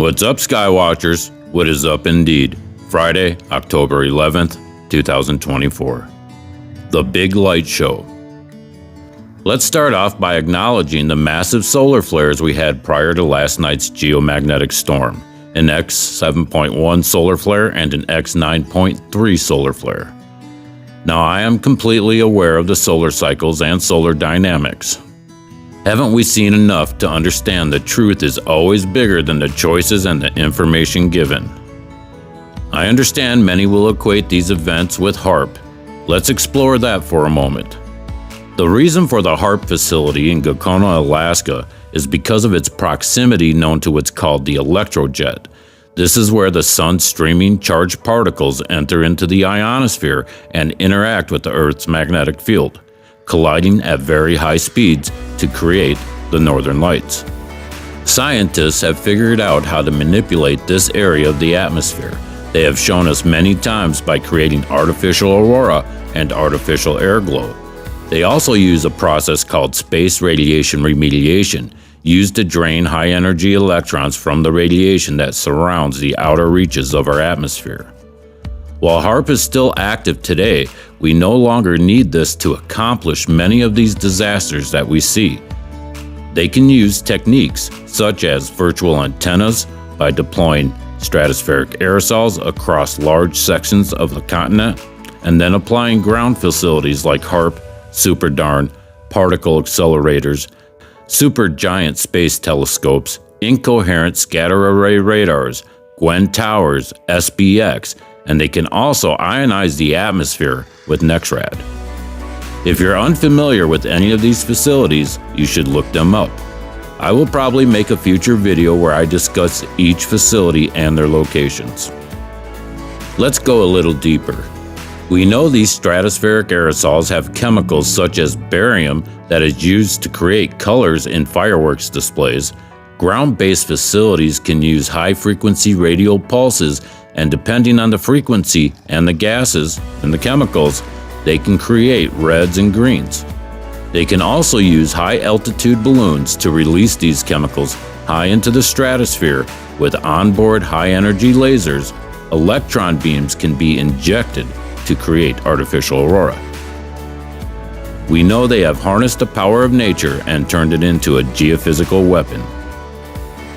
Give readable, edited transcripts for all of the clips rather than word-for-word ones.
What's up, Skywatchers? What is up indeed? Friday, October 11th, 2024. The Big Light Show. Let's start off by acknowledging the massive solar flares we had prior to last night's geomagnetic storm, an X7.1 solar flare and an X9.3 solar flare. Now, I am completely aware of the solar cycles and solar dynamics. Haven't we seen enough to understand that truth is always bigger than the choices and the information given? I understand many will equate these events with HAARP. Let's explore that for a moment. The reason for the HAARP facility in Gakona, Alaska is because of its proximity known to what's called the electrojet. This is where the sun's streaming charged particles enter into the ionosphere and interact with the Earth's magnetic field, colliding at very high speeds to create the northern lights. Scientists have figured out how to manipulate this area of the atmosphere. They have shown us many times by creating artificial aurora and artificial air glow. They also use a process called space radiation remediation, used to drain high-energy electrons from the radiation that surrounds the outer reaches of our atmosphere. While HAARP is still active today, we no longer need this to accomplish many of these disasters that we see. They can use techniques such as virtual antennas by deploying stratospheric aerosols across large sections of the continent, and then applying ground facilities like HAARP, SuperDARN, particle accelerators, supergiant space telescopes, incoherent scatter array radars, Gwen towers, SBX, and they can also ionize the atmosphere with NEXRAD. If you're unfamiliar with any of these facilities, you should look them up. I will probably make a future video where I discuss each facility and their locations. Let's go a little deeper. We know these stratospheric aerosols have chemicals such as barium that is used to create colors in fireworks displays. Ground-based facilities can use high-frequency radio pulses, and depending on the frequency and the gases and the chemicals, they can create reds and greens. They can also use high-altitude balloons to release these chemicals high into the stratosphere. With onboard high-energy lasers, electron beams can be injected to create artificial aurora. We know they have harnessed the power of nature and turned it into a geophysical weapon.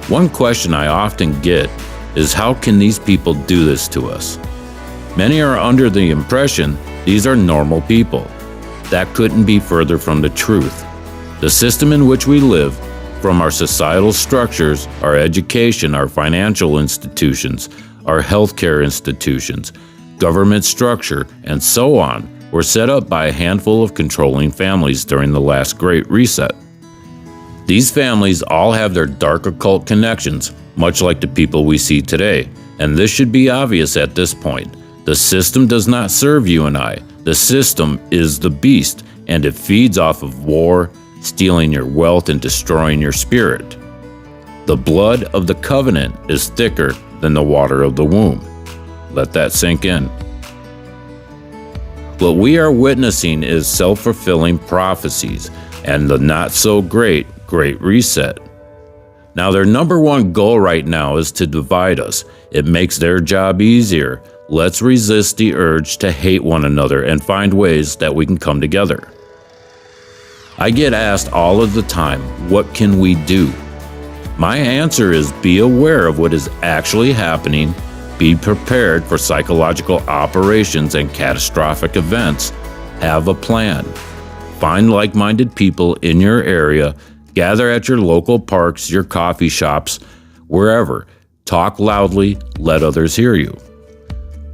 One question I often get is, how can these people do this to us? Many are under the impression these are normal people. That couldn't be further from the truth. The system in which we live, from our societal structures, our education, our financial institutions, our healthcare institutions, government structure, and so on, were set up by a handful of controlling families during the last Great Reset. These families all have their dark occult connections, much like the people we see today, and this should be obvious at this point. The system does not serve you and I. The system is the beast, and it feeds off of war, stealing your wealth and destroying your spirit. The blood of the covenant is thicker than the water of the womb. Let that sink in. What we are witnessing is self-fulfilling prophecies and the not-so-great Great Reset. Now, their number one goal right now is to divide us. It makes their job easier. Let's resist the urge to hate one another and find ways that we can come together. I get asked all of the time, what can we do? My answer is, be aware of what is actually happening. Be prepared for psychological operations and catastrophic events. Have a plan. Find like-minded people in your area. Gather at your local parks, your coffee shops, wherever. Talk loudly. Let others hear you.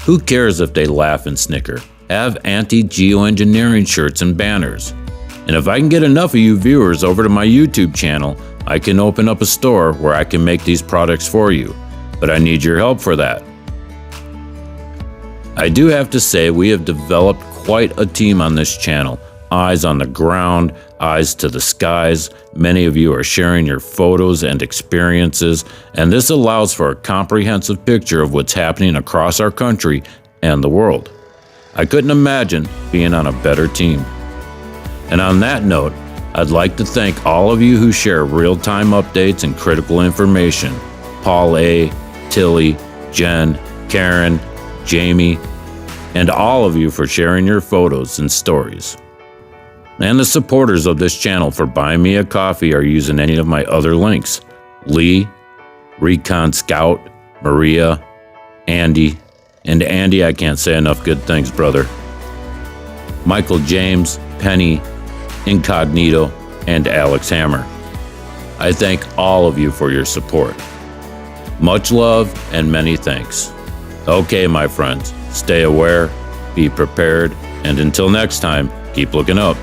Who cares if they laugh and snicker? Have anti-geoengineering shirts and banners. And if I can get enough of you viewers over to my YouTube channel, I can open up a store where I can make these products for you. But I need your help for that. I do have to say, we have developed quite a team on this channel. Eyes on the ground, eyes to the skies. Many of you are sharing your photos and experiences, and this allows for a comprehensive picture of what's happening across our country and the world. I couldn't imagine being on a better team. And on that note, I'd like to thank all of you who share real-time updates and critical information. Paul A., Tilly, Jen, Karen, Jamie, and all of you for sharing your photos and stories. And the supporters of this channel for buying me a coffee or using any of my other links. Lee, Recon Scout, Maria, Andy, and Andy, I can't say enough good things, brother. Michael James, Penny, Incognito, and Alex Hammer. I thank all of you for your support. Much love and many thanks. Okay, my friends, stay aware, be prepared, and until next time, keep looking up.